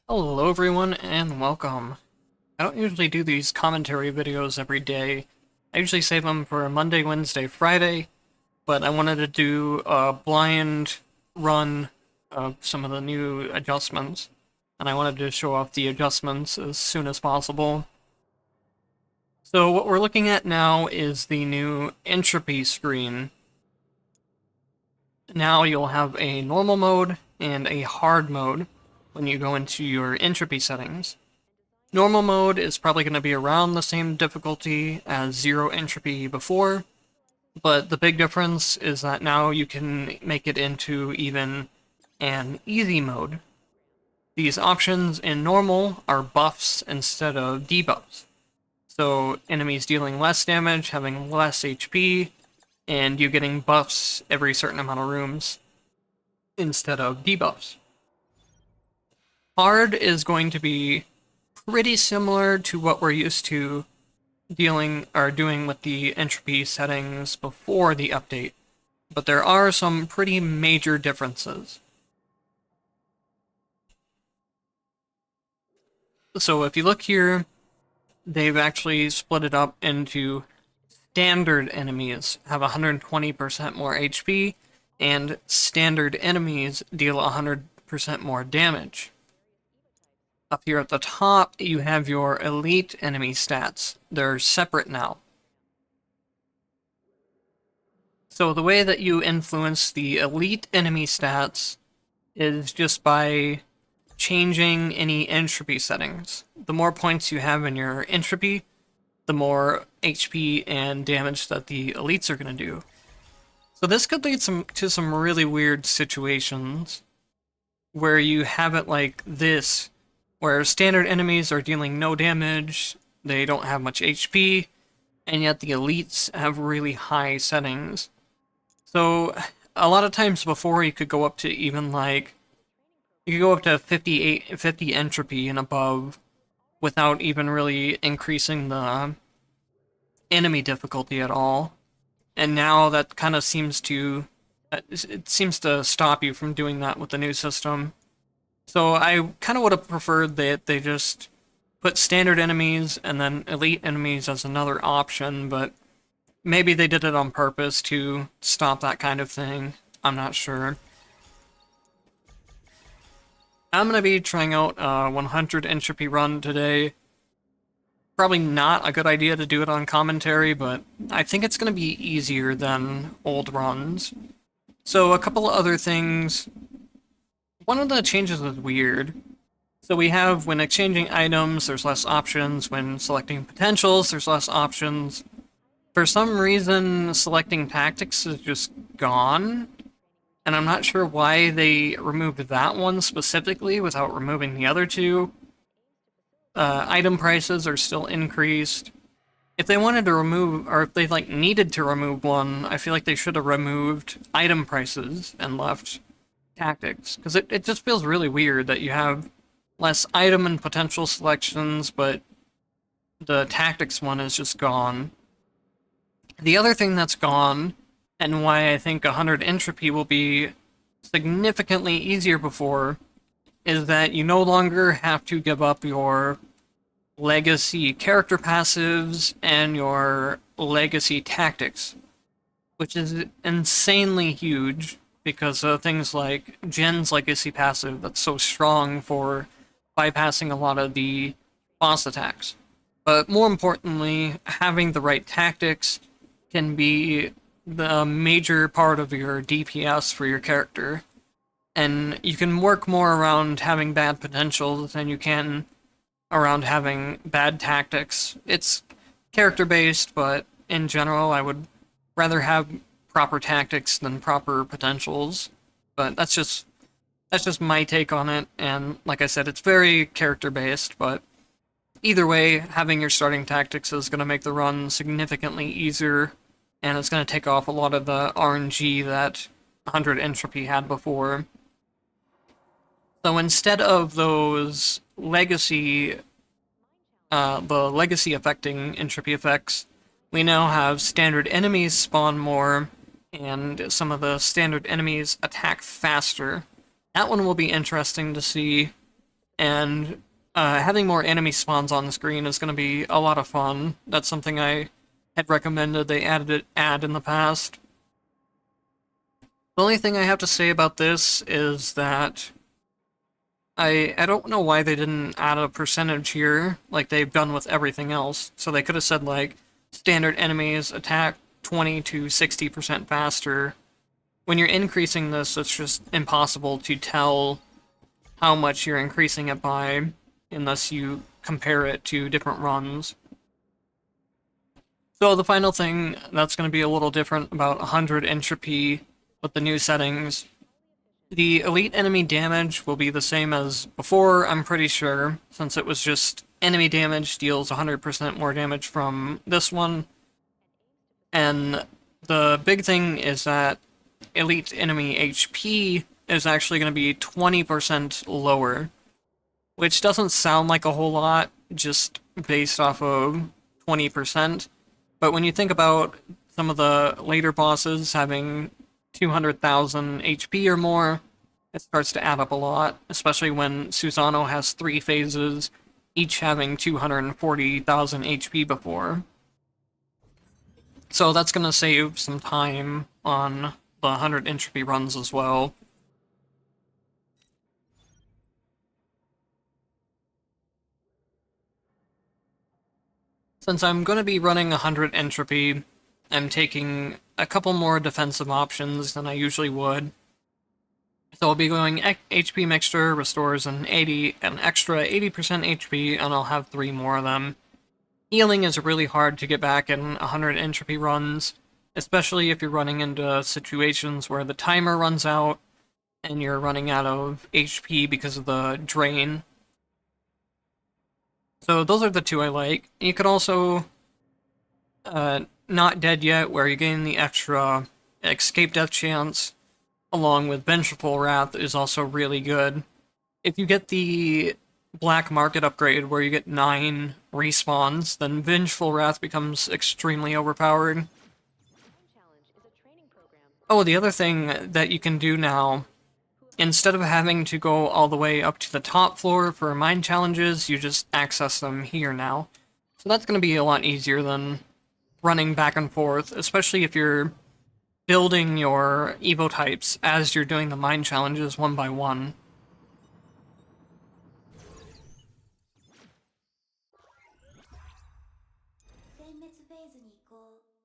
Hello everyone and welcome. I don't usually do these commentary videos every day. I usually save them for Monday, Wednesday, Friday, but I wanted to do a blind run of some of the new adjustments, and I wanted to show off the adjustments as soon as possible. So what we're looking at now is the new entropy screen. Now you'll have a normal mode and a hard mode when you go into your entropy settings. Normal mode is probably going to be around the same difficulty as zero entropy before, but the big difference is that now you can make it into even an easy mode. These options in normal are buffs instead of debuffs. So enemies dealing less damage, having less HP, and you getting buffs every certain amount of rooms instead of debuffs. Hard is going to be pretty similar to what we're used to doing with the entropy settings before the update, but there are some pretty major differences. So if you look here, they've actually split it up into standard enemies have 120% more HP, and standard enemies deal 100% more damage. Up here at the top, you have your elite enemy stats. They're separate now. So the way that you influence the elite enemy stats is just by changing any entropy settings. The more points you have in your entropy, the more HP and damage that the elites are going to do. So this could lead to some really weird situations where you have it like this, where standard enemies are dealing no damage, they don't have much HP, and yet the elites have really high settings. So a lot of times before you could go up to even like, you could go up to 50 entropy and above without even really increasing the enemy difficulty at all. And now that kind of seems to, it seems to stop you from doing that with the new system. So I kind of would have preferred that they just put standard enemies and then elite enemies as another option, but maybe they did it on purpose to stop that kind of thing. I'm not sure. I'm going to be trying out a 100 entropy run today. Probably not a good idea to do it on commentary, but I think it's going to be easier than old runs. So a couple of other things. One of the changes is weird. So we have, when exchanging items, there's less options. When selecting potentials, there's less options. For some reason, selecting tactics is just gone. And I'm not sure why they removed that one specifically without removing the other two. Item prices are still increased. If they wanted to remove, or if they like needed to remove one, I feel like they should have removed item prices and left tactics, because it just feels really weird that you have less item and potential selections, but the tactics one is just gone. The other thing that's gone, and why I think 100 entropy will be significantly easier before, is that you no longer have to give up your legacy character passives and your legacy tactics, which is insanely huge because of things like Jen's legacy passive that's so strong for bypassing a lot of the boss attacks. But more importantly, having the right tactics can be the major part of your DPS for your character. And you can work more around having bad potentials than you can around having bad tactics. It's character-based, but in general, I would rather have proper tactics than proper potentials. But that's just my take on it, and like I said, it's very character-based, but either way, having your starting tactics is going to make the run significantly easier, and it's going to take off a lot of the RNG that 100 Entropy had before. So instead of those legacy, the legacy affecting entropy effects, we now have standard enemies spawn more, and some of the standard enemies attack faster. That one will be interesting to see. and having more enemy spawns on the screen is going to be a lot of fun. That's something I had recommended they add in the past. The only thing I have to say about this is that I don't know why they didn't add a percentage here, like they've done with everything else. So they could have said, like, standard enemies attack 20 to 60% faster. When you're increasing this, it's just impossible to tell how much you're increasing it by unless you compare it to different runs. So the final thing that's going to be a little different about 100 entropy with the new settings, the elite enemy damage will be the same as before, I'm pretty sure, since it was just enemy damage deals 100% more damage from this one. And the big thing is that elite enemy HP is actually going to be 20% lower, which doesn't sound like a whole lot just based off of 20%. But when you think about some of the later bosses having 200,000 HP or more, it starts to add up a lot, especially when Susano has 3 phases, each having 240,000 HP before. So that's going to save some time on the 100 entropy runs as well. Since I'm going to be running 100 entropy, I'm taking a couple more defensive options than I usually would. So I'll be going HP Mixture, restores an extra 80% HP, and I'll have 3 more of them. Healing is really hard to get back in 100 entropy runs, especially if you're running into situations where the timer runs out and you're running out of HP because of the drain. So those are the 2 I like. You could also Not Dead Yet, where you gain the extra escape death chance, along with Vengeful Wrath, is also really good. If you get the Black Market upgrade, where you get 9 respawns, then Vengeful Wrath becomes extremely overpowered. Oh, the other thing that you can do now, instead of having to go all the way up to the top floor for mine challenges, you just access them here now. So that's going to be a lot easier than running back and forth, especially if you're building your Evo types as you're doing the mine challenges one by one.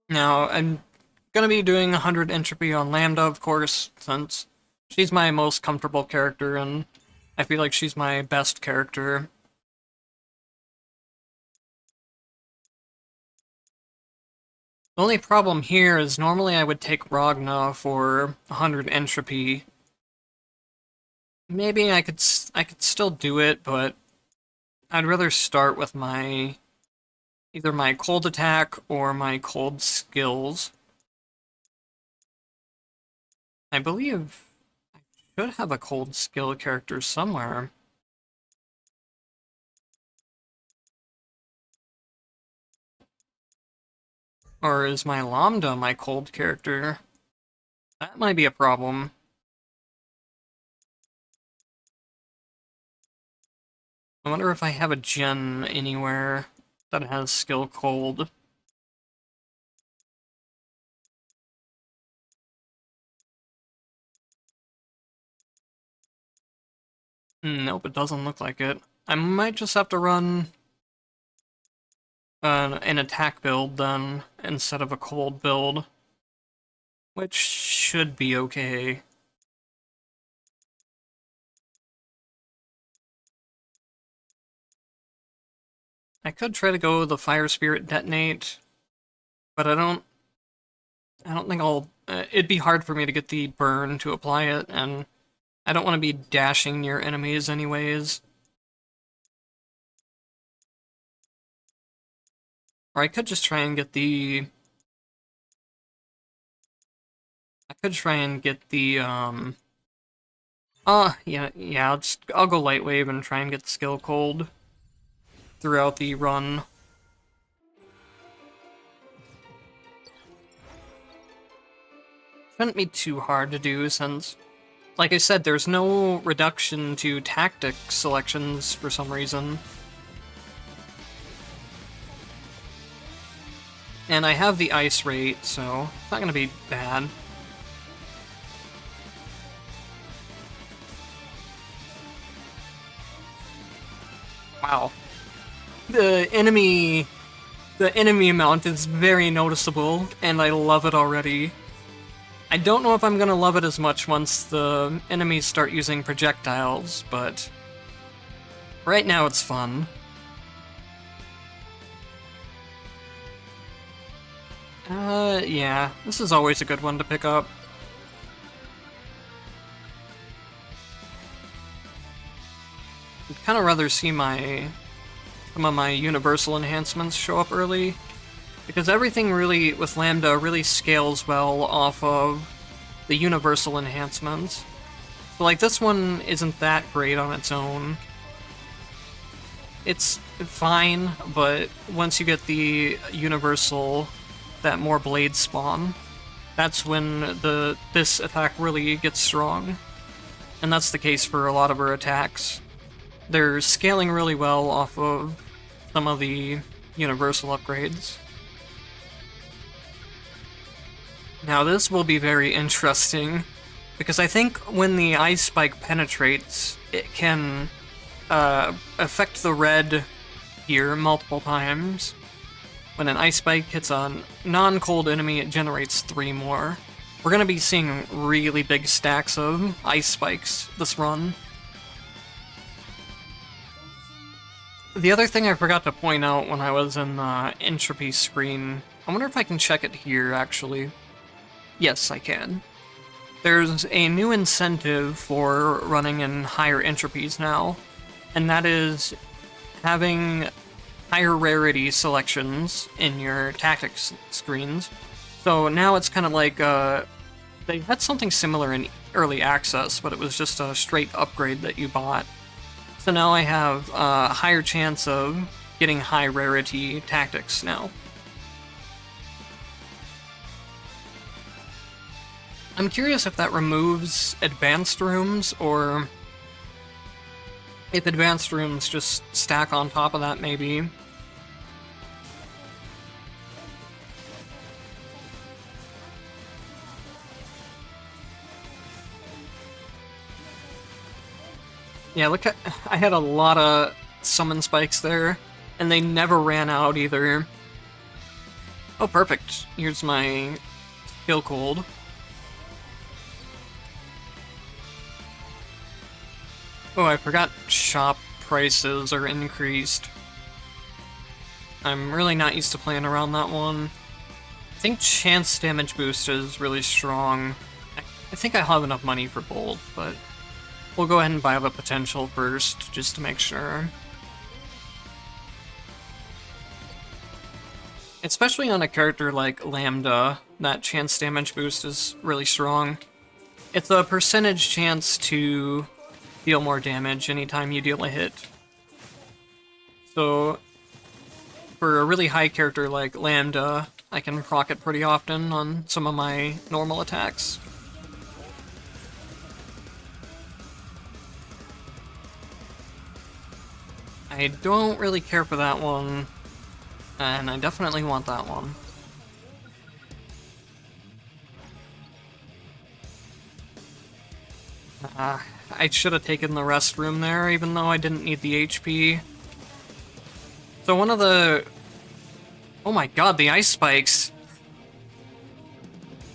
Now, I'm gonna be doing 100 entropy on Lambda, of course, since she's my most comfortable character, and I feel like she's my best character. The only problem here is normally I would take Ragna for 100 entropy. Maybe I could still do it, but I'd rather start with either my cold attack or my cold skills. I believe I should have a cold skill character somewhere. Or is my Lambda my cold character? That might be a problem. I wonder if I have a gen anywhere that has skill cold. Nope, it doesn't look like it. I might just have to run an attack build then, instead of a cold build. Which should be okay. I could try to go the Fire Spirit Detonate, but I don't think it'd be hard for me to get the burn to apply it, and I don't want to be dashing near enemies anyways. Or I could just try and get the... yeah, I'll go Light Wave and try and get Skill Cold throughout the run. Shouldn't be too hard to do, since, like I said, there's no reduction to tactic selections for some reason. And I have the ice rate, so it's not going to be bad. Wow. The enemy amount is very noticeable, and I love it already. I don't know if I'm gonna love it as much once the enemies start using projectiles, but right now it's fun. Yeah, this is always a good one to pick up. I'd kind of rather see some of my universal enhancements show up early, because everything really, with Lambda, really scales well off of the universal enhancements. So like this one isn't that great on its own. It's fine, but once you get the universal, that more blades spawn, that's when this attack really gets strong. And that's the case for a lot of her attacks. They're scaling really well off of some of the universal upgrades. Now this will be very interesting, because I think when the ice spike penetrates, it can affect the red here multiple times. When an ice spike hits a non-cold enemy, it generates 3 more. We're gonna be seeing really big stacks of ice spikes this run. The other thing I forgot to point out when I was in the entropy screen, I wonder if I can check it here actually. Yes, I can. There's a new incentive for running in higher entropies now, and that is having higher rarity selections in your tactics screens. So now it's kind of like, they had something similar in early access, but it was just a straight upgrade that you bought. So now I have a higher chance of getting high rarity tactics now. I'm curious if that removes advanced rooms, or if advanced rooms just stack on top of that, maybe. Yeah, look at, I had a lot of summon spikes there, and they never ran out either. Oh, perfect. Here's my skill cold. Oh, I forgot shop prices are increased. I'm really not used to playing around that one. I think chance damage boost is really strong. I think I have enough money for both, but we'll go ahead and buy the potential first, just to make sure. Especially on a character like Lambda, that chance damage boost is really strong. It's a percentage chance to deal more damage anytime you deal a hit. So, for a really high character like Lambda, I can proc it pretty often on some of my normal attacks. I don't really care for that one, and I definitely want that one. I should have taken the restroom there, even though I didn't need the HP. So one of the... Oh my god, the ice spikes!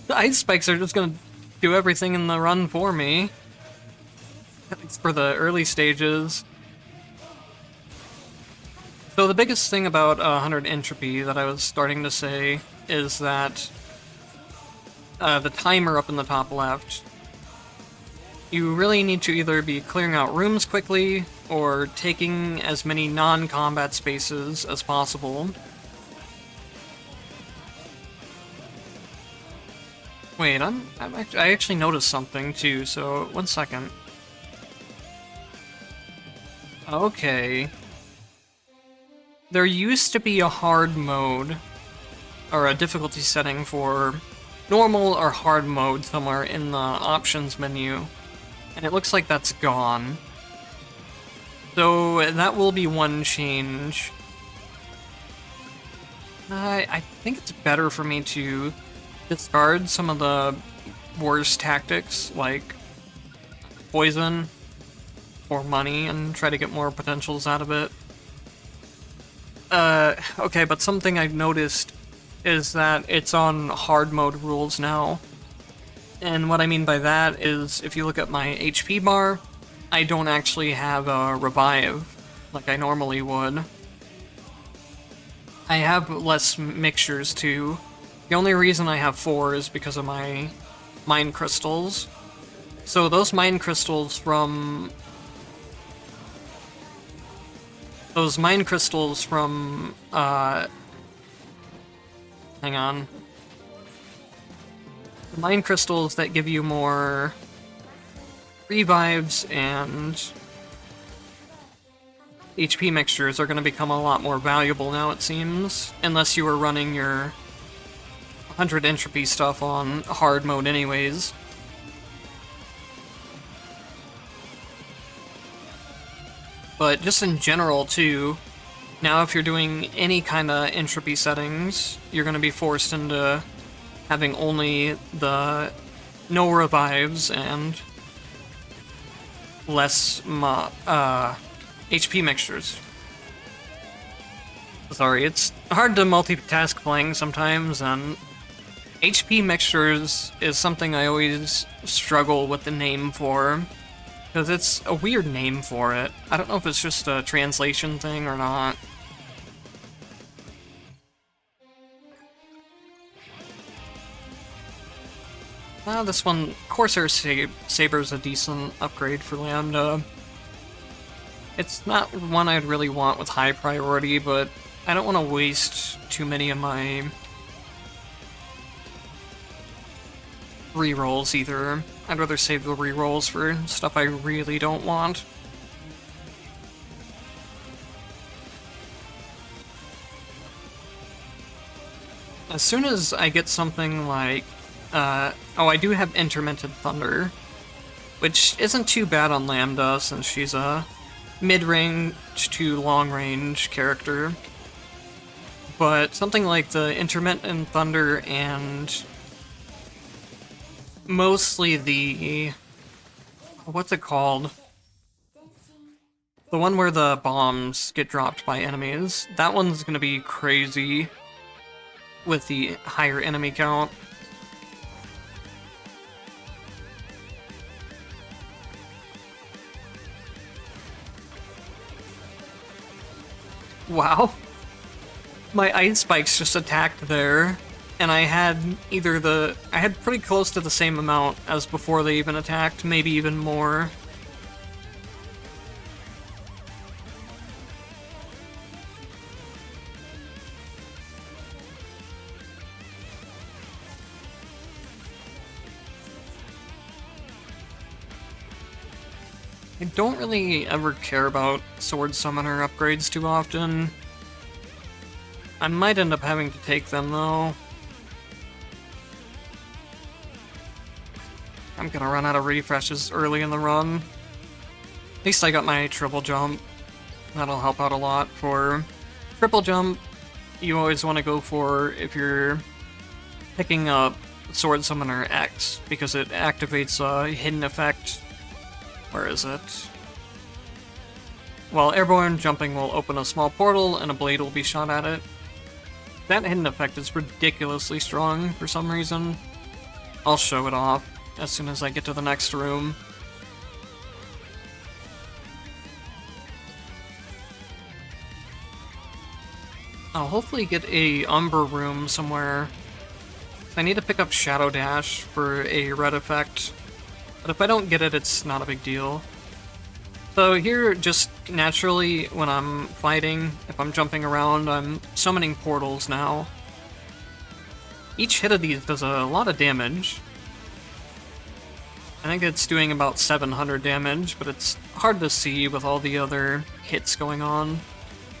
The ice spikes are just gonna do everything in the run for me. At least for the early stages. So the biggest thing about 100 entropy that I was starting to say is that the timer up in the top left, you really need to either be clearing out rooms quickly or taking as many non-combat spaces as possible. Wait, I actually noticed something too, so 1 second. Okay. There used to be a hard mode, or a difficulty setting for normal or hard mode somewhere in the options menu. and it looks like that's gone. So that will be one change. I think it's better for me to discard some of the worst tactics, like poison or money, and try to get more potentials out of it. Okay, but something I've noticed is that it's on hard mode rules now. And what I mean by that is, if you look at my HP bar, I don't actually have a revive like I normally would. I have less mixtures too. The only reason I have 4 is because of my mind crystals. So those mind crystals from... hang on. The mind crystals that give you more revives and HP mixtures are going to become a lot more valuable now, it seems. Unless you were running your 100 entropy stuff on hard mode anyways. But just in general, too, now if you're doing any kind of entropy settings, you're going to be forced into having only the no revives and less HP mixtures. Sorry, it's hard to multitask playing sometimes, and HP mixtures is something I always struggle with the name for. Because it's a weird name for it. I don't know if it's just a translation thing or not. This one, Corsair Saber's a decent upgrade for Lambda. It's not one I'd really want with high priority, but I don't want to waste too many of my rerolls either. I'd rather save the rerolls for stuff I really don't want. As soon as I get something like... oh, I do have Intermittent Thunder, which isn't too bad on Lambda since she's a mid-range to long-range character. But something like the Intermittent Thunder and mostly the... what's it called? The one where the bombs get dropped by enemies. That one's gonna be crazy with the higher enemy count. Wow. My ice spikes just attacked there, and I had I had pretty close to the same amount as before they even attacked, maybe even more. I don't really ever care about Sword Summoner upgrades too often. I might end up having to take them, though. I'm gonna run out of refreshes early in the run. At least I got my triple jump. That'll help out a lot. For triple jump, you always want to go for if you're picking up Sword Summoner X, because it activates a hidden effect. Where is it? While airborne, jumping will open a small portal and a blade will be shot at it. That hidden effect is ridiculously strong for some reason. I'll show it off as soon as I get to the next room. I'll hopefully get a Umber room somewhere. I need to pick up Shadow Dash for a red effect. But if I don't get it, it's not a big deal. So here, just naturally, when I'm fighting, if I'm jumping around, I'm summoning portals now. Each hit of these does a lot of damage. I think it's doing about 700 damage, but it's hard to see with all the other hits going on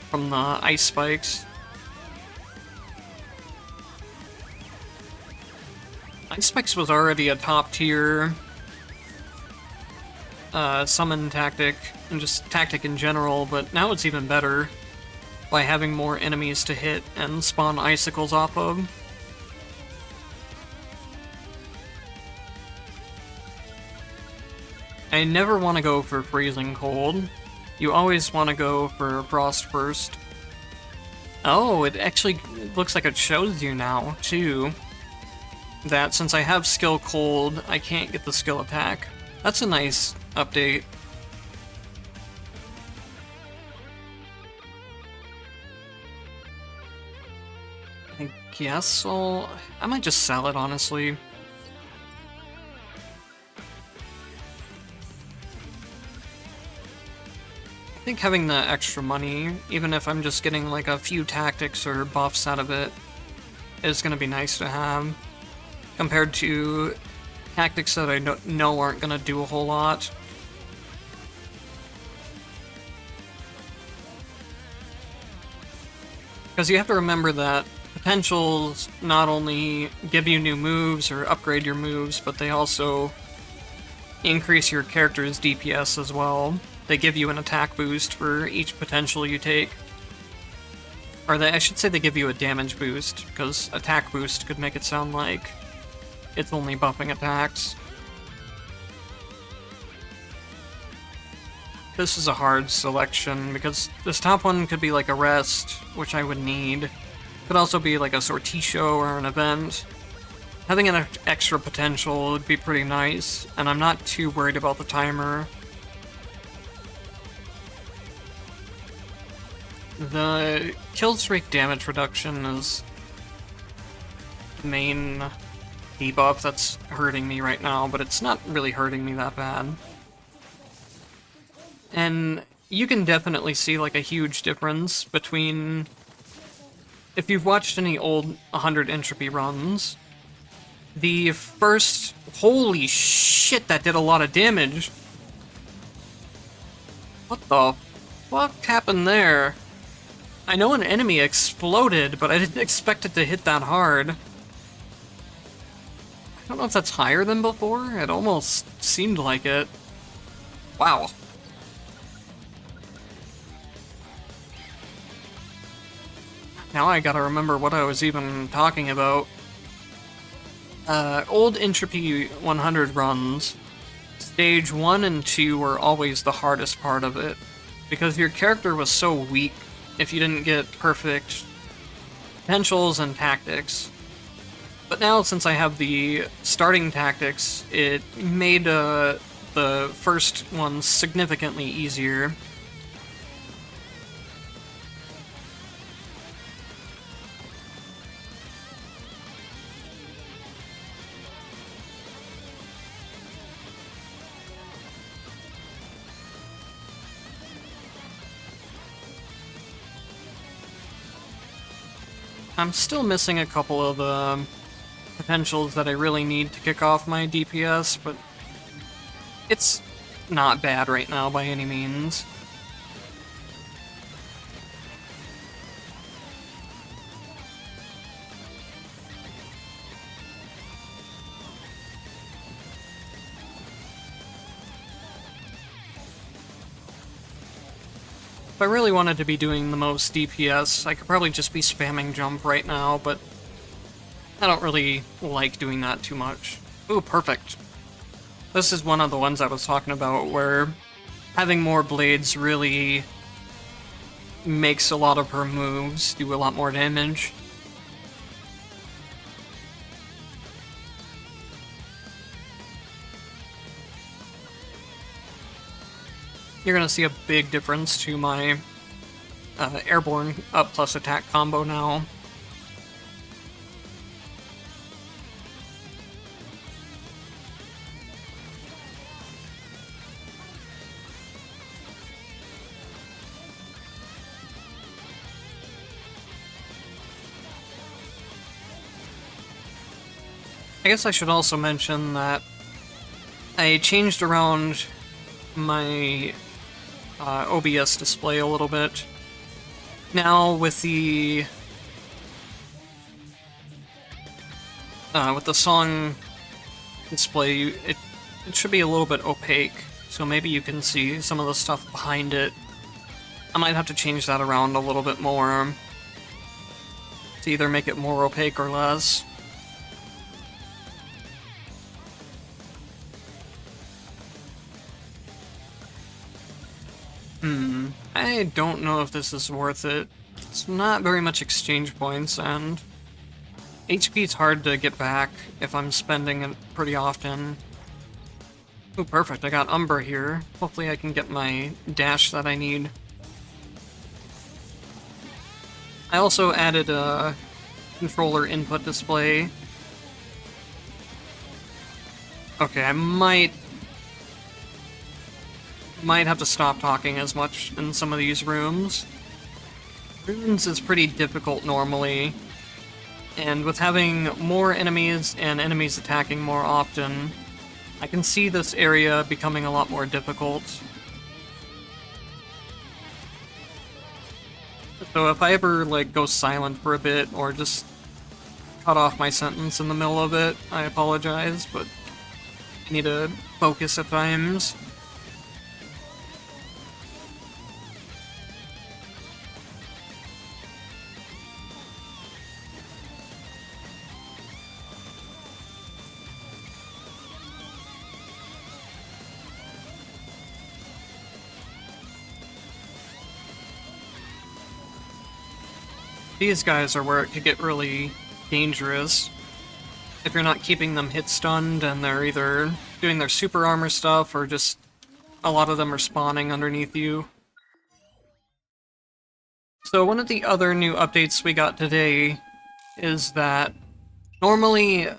from the ice spikes. Ice spikes was already a top tier summon tactic, and just tactic in general, but now it's even better by having more enemies to hit and spawn icicles off of. I never want to go for freezing cold. You always want to go for frost burst. Oh, it actually looks like it shows you now, too, that since I have skill cold, I can't get the skill attack. That's a nice update. I guess I might just sell it, honestly. I think having the extra money, even if I'm just getting like a few tactics or buffs out of it, is going to be nice to have, compared to tactics that I know aren't going to do a whole lot. Because you have to remember that potentials not only give you new moves or upgrade your moves, but they also increase your character's DPS as well. They give you an attack boost for each potential you take. Or I should say they give you a damage boost, because attack boost could make it sound like it's only buffing attacks. This is a hard selection, because this top one could be like a rest, which I would need. Could also be like a sortition or an event. Having an extra potential would be pretty nice, and I'm not too worried about the timer. The kill streak damage reduction is the main debuff that's hurting me right now, but it's not really hurting me that bad. And you can definitely see like a huge difference between... If you've watched any old 100 Entropy runs, the first... Holy shit, that did a lot of damage! What the fuck happened there? I know an enemy exploded, but I didn't expect it to hit that hard. I don't know if that's higher than before. It almost seemed like it. Wow. Now I gotta remember what I was even talking about. Old Entropy 100 runs, stage 1 and 2 were always the hardest part of it, because your character was so weak if you didn't get perfect potentials and tactics. But now, since I have the starting tactics, it made the first one significantly easier. I'm still missing a couple of potentials that I really need to kick off my DPS, but it's not bad right now by any means. If I really wanted to be doing the most DPS, I could probably just be spamming jump right now, but I don't really like doing that too much. Ooh, perfect. This is one of the ones I was talking about where having more blades really makes a lot of her moves do a lot more damage. You're gonna see a big difference to my airborne up plus attack combo now. I guess I should also mention that I changed around my OBS display a little bit. Now with the song display, it should be a little bit opaque, so maybe you can see some of the stuff behind it. I might have to change that around a little bit more to either make it more opaque or less. I don't know if this is worth it. It's not very much exchange points, and HP is hard to get back if I'm spending it pretty often. Ooh, perfect, I got Umbra here. Hopefully I can get my dash that I need. I also added a controller input display. Okay, I might have to stop talking as much in some of these rooms. Runes is pretty difficult normally, and with having more enemies and enemies attacking more often, I can see this area becoming a lot more difficult. So if I ever, like, go silent for a bit, or just cut off my sentence in the middle of it, I apologize, but I need to focus at times. These guys are where it could get really dangerous. If you're not keeping them hit stunned and they're either doing their super armor stuff or just a lot of them are spawning underneath you. So one of the other new updates we got today is that normally,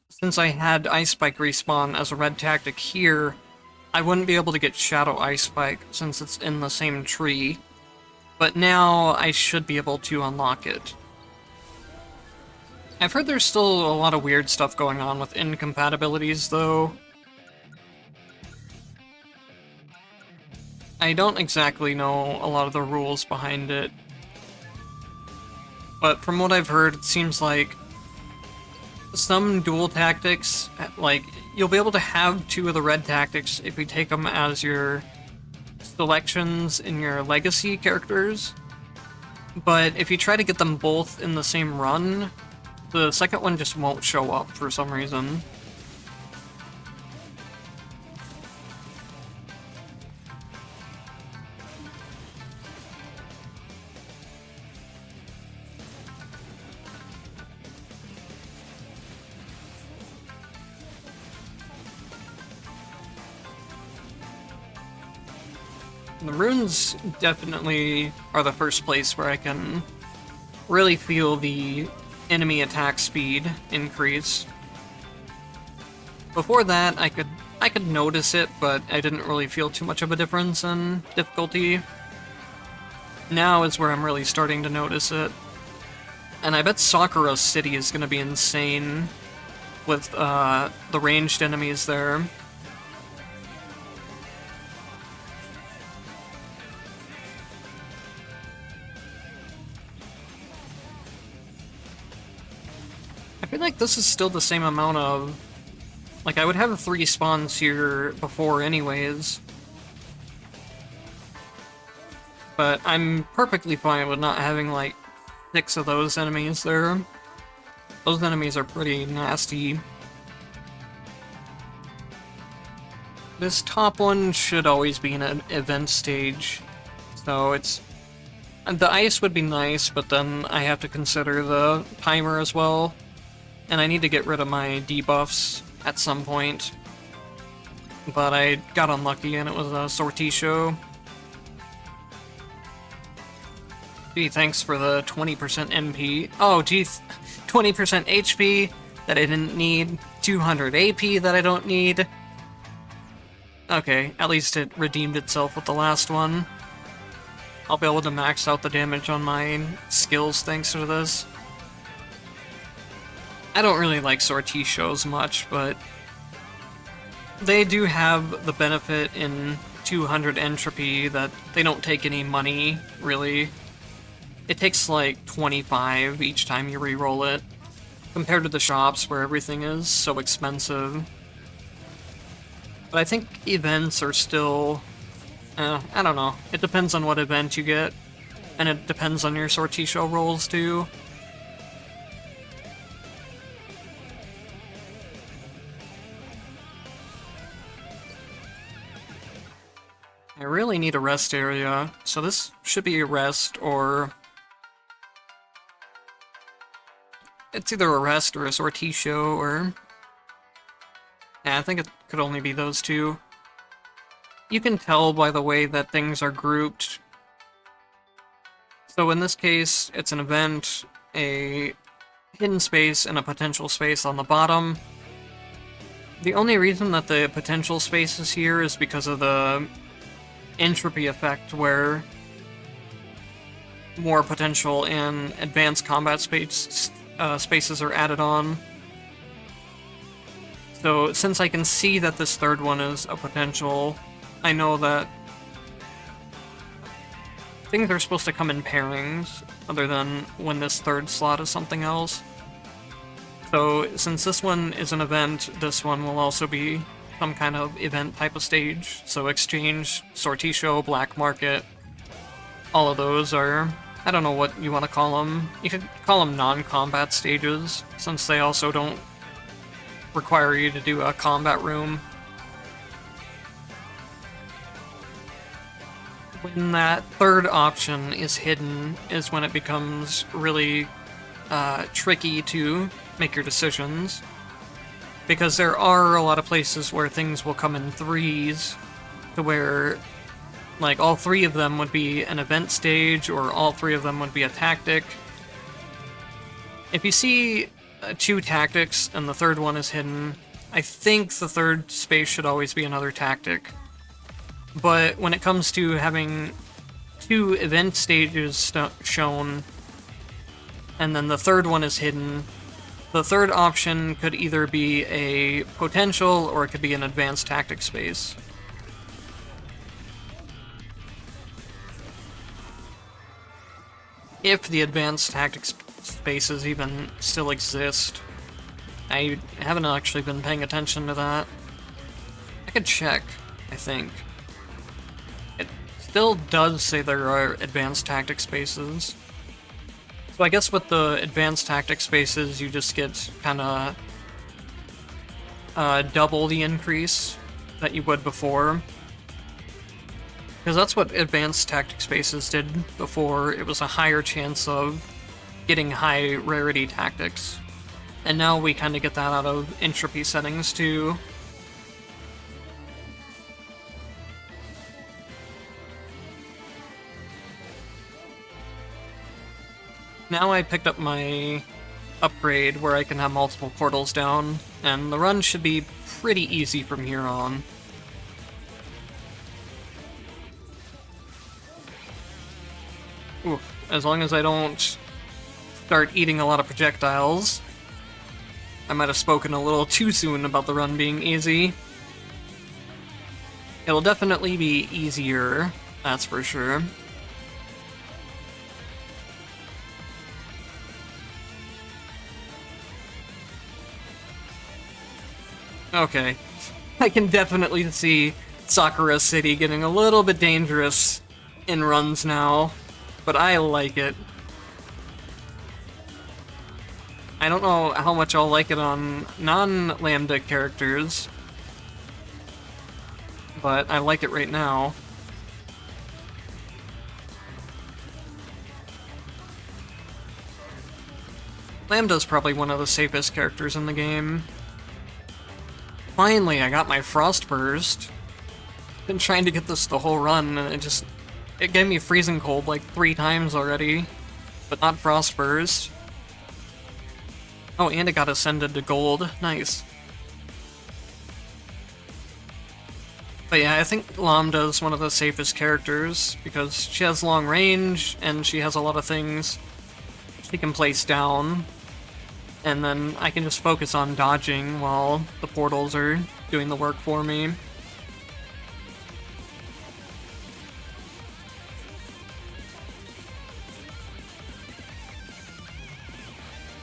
since I had Ice Spike respawn as a red tactic here, I wouldn't be able to get Shadow Ice Spike since it's in the same tree. But now I should be able to unlock it. I've heard there's still a lot of weird stuff going on with incompatibilities, though. I don't exactly know a lot of the rules behind it. But from what I've heard, it seems like some dual tactics, like, you'll be able to have two of the red tactics if you take them as your selections in your legacy characters, but if you try to get them both in the same run, the second one just won't show up for some reason. The runes definitely are the first place where I can really feel the enemy attack speed increase. Before that, I could notice it, but I didn't really feel too much of a difference in difficulty. Now is where I'm really starting to notice it. And I bet Sakura City is gonna be insane with the ranged enemies there. I feel like this is still the same amount of... Like, I would have 3 spawns here before anyways. But I'm perfectly fine with not having, like, 6 of those enemies there. Those enemies are pretty nasty. This top one should always be in an event stage. So it's... The ice would be nice, but then I have to consider the timer as well. And I need to get rid of my debuffs at some point. But I got unlucky and it was a sortie show. Gee, thanks for the 20% MP. Oh, gee, 20% HP that I didn't need. 200 AP that I don't need. Okay, at least it redeemed itself with the last one. I'll be able to max out the damage on my skills thanks to this. I don't really like sortie shows much, but they do have the benefit in 200 entropy that they don't take any money, really. It takes like 25 each time you re-roll it, compared to the shops where everything is so expensive. But I think events are still... I don't know. It depends on what event you get. And it depends on your sortition rolls, too. I really need a rest area, so this should be a rest, or... It's either a rest or a sortition, or... Yeah, I think it could only be those two. You can tell by the way that things are grouped. So in this case, it's an event, a hidden space, and a potential space on the bottom. The only reason that the potential space is here is because of the entropy effect, where more potential and advanced combat spaces are added on. So since I can see that this third one is a potential, I know that things are supposed to come in pairings, other than when this third slot is something else. So since this one is an event, this one will also be some kind of event type of stage. So exchange, sortition, black market, all of those are, I don't know what you want to call them. You could call them non-combat stages, since they also don't require you to do a combat room. When that third option is hidden is when it becomes really tricky to make your decisions. Because there are a lot of places where things will come in threes, to where, like, all three of them would be an event stage, or all three of them would be a tactic. If you see two tactics and the third one is hidden, I think the third space should always be another tactic. But when it comes to having two event stages shown, and then the third one is hidden, the third option could either be a potential or it could be an advanced tactic space. If the advanced tactic spaces even still exist. I haven't actually been paying attention to that. I could check, I think. It still does say there are advanced tactic spaces. So I guess with the advanced tactic spaces, you just get kinda double the increase that you would before. Because that's what advanced tactic spaces did before. It was a higher chance of getting high rarity tactics. And now we kinda get that out of entropy settings too. Now I picked up my upgrade where I can have multiple portals down, and the run should be pretty easy from here on. Oof, as long as I don't start eating a lot of projectiles. I might have spoken a little too soon about the run being easy. It'll definitely be easier, that's for sure. Okay, I can definitely see Sakura City getting a little bit dangerous in runs now, but I like it. I don't know how much I'll like it on non-Lambda characters, but I like it right now. Lambda's probably one of the safest characters in the game. Finally, I got my Frost Burst. Been trying to get this the whole run, and it gave me freezing cold like 3 times already, but not Frost Burst. Oh, and it got ascended to gold. Nice. But yeah, I think Lambda's one of the safest characters, because she has long range, and she has a lot of things she can place down. And then I can just focus on dodging while the portals are doing the work for me.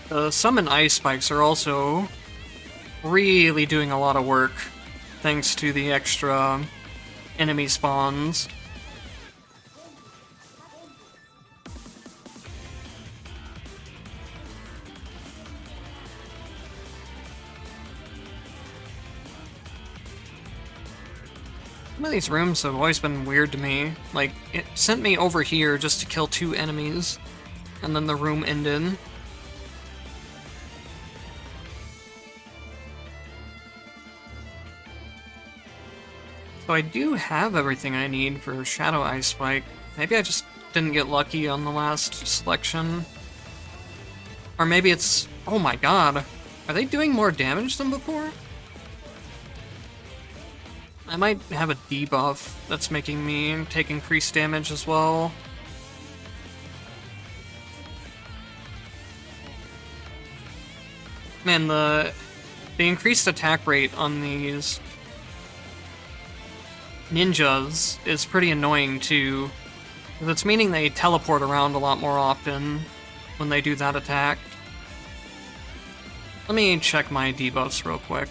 The summon ice spikes are also really doing a lot of work. thanks to the extra enemy spawns. Some of these rooms have always been weird to me. Like, it sent me over here just to kill 2 enemies, and then the room ended. So I do have everything I need for Shadow Ice Spike. Maybe I just didn't get lucky on the last selection. Or maybe it's... oh my god. Are they doing more damage than before? I might have a debuff that's making me take increased damage as well. Man, the increased attack rate on these ninjas is pretty annoying too. That's meaning they teleport around a lot more often when they do that attack. Let me check my debuffs real quick.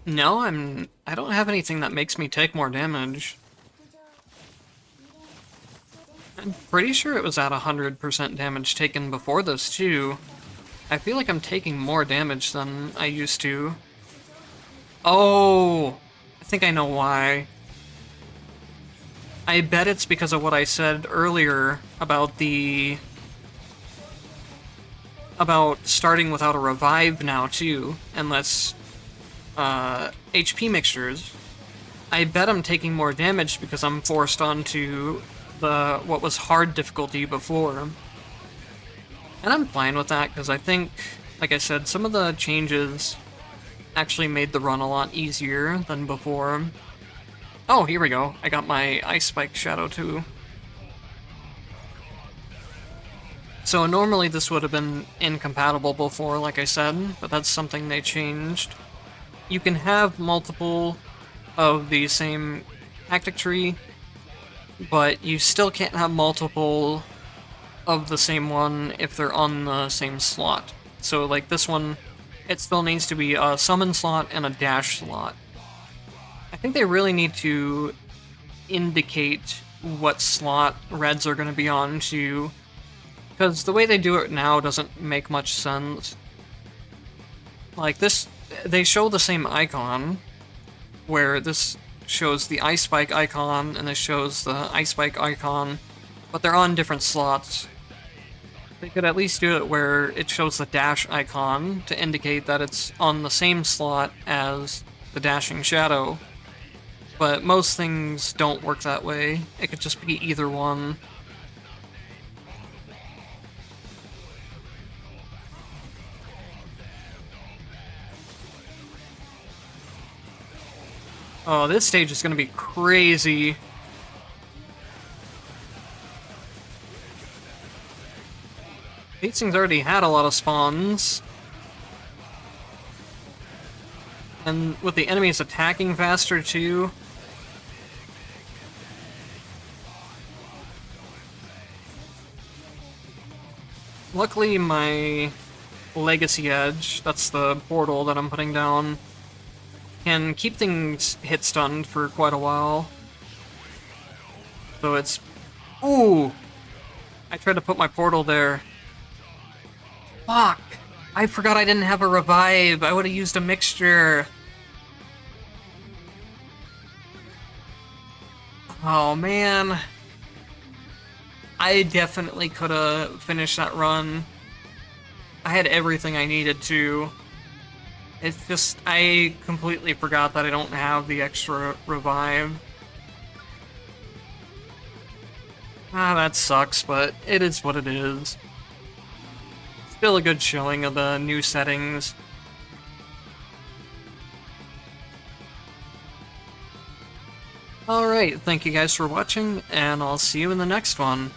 No, I don't have anything that makes me take more damage. I'm pretty sure it was at 100% damage taken before this too. I feel like I'm taking more damage than I used to. Oh, I think I know why. I bet it's because of what I said earlier about about starting without a revive now too, and less HP mixtures. I bet I'm taking more damage because I'm forced onto what was hard difficulty before. And I'm fine with that, because I think, like I said, some of the changes actually made the run a lot easier than before. Oh, here we go. I got my Ice Spike Shadow too. So normally this would have been incompatible before, like I said, but that's something they changed. You can have multiple of the same tactic tree, but you still can't have multiple of the same one if they're on the same slot. So like this one, it still needs to be a summon slot and a dash slot. I think they really need to indicate what slot reds are going to be on to, because the way they do it now doesn't make much sense. Like this, they show the same icon, where this shows the Ice Spike icon and this shows the Ice Spike icon, but they're on different slots. They could at least do it where it shows the dash icon to indicate that it's on the same slot as the dashing shadow. But most things don't work that way. It could just be either one. Oh, this stage is gonna be crazy. These things already had a lot of spawns. And with the enemies attacking faster too. Luckily my Legacy Edge, that's the portal that I'm putting down, can keep things hit stunned for quite a while. So it's... ooh! I tried to put my portal there. Fuck! I forgot I didn't have a revive. I would have used a mixture. Oh man. I definitely could have finished that run. I had everything I needed to. It's just, I completely forgot that I don't have the extra revive. Ah, that sucks, but it is what it is. Still a good showing of the new settings. Alright, thank you guys for watching, and I'll see you in the next one.